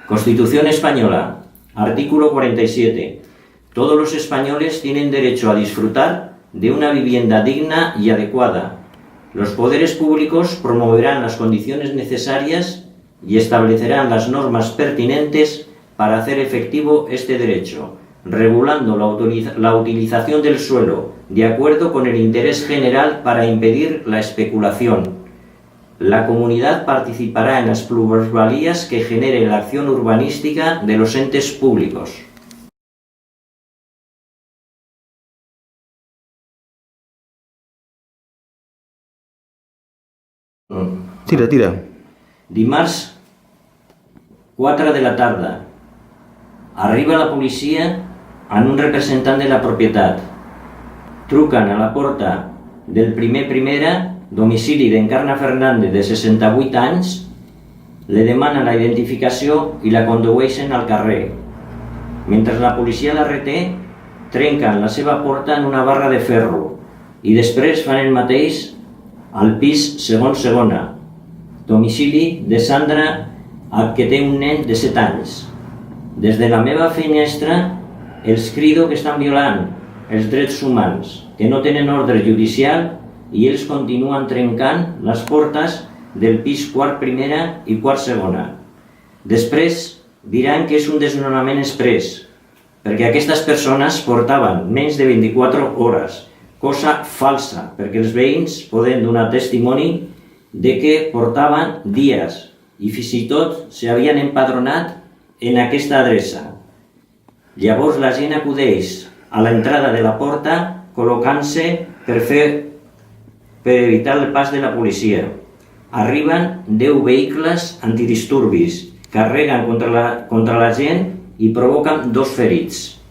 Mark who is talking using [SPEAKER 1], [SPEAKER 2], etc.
[SPEAKER 1] Constitución Española, artículo 47. Todos los españoles tienen derecho a disfrutar de una vivienda digna y adecuada. Los poderes públicos promoverán las condiciones necesarias y establecerán las normas pertinentes para hacer efectivo este derecho, regulando la utilización del suelo de acuerdo con el interés general para impedir la especulación. La comunidad participará en las plusvalías que genere la acción urbanística de los entes públicos.
[SPEAKER 2] Tira.
[SPEAKER 1] Dimarts, 4 de la tarda. Arriba la policia amb un representant de la propietat. Truquen a la porta del primera, domicili d'Encarna Fernández, de 68 anys, li demanen la identificació i la condueixen al carrer. Mentre la policia la reté, trenquen la seva porta en una barra de ferro i després fan el mateix al pis segona, domicili de Sandra, que té un nen de 7 anys. Des de la meva finestra els crido que estan violant els drets humans, que no tenen ordre judicial i ells continuen trencant les portes del pis quart primera i quart segona. Després diran que és un desnonament exprés, perquè aquestes persones portaven menys de 24 hores, cosa falsa, perquè els veïns poden donar testimoni de que portaven dies i fins i tot s'havien empadronat en aquesta adreça. Llavors la gent acudeix a l'entrada de la porta col·locant-se per evitar el pas de la policia. Arriben 10 vehicles antidisturbis, carreguen contra la gent i provoquen 2 ferits.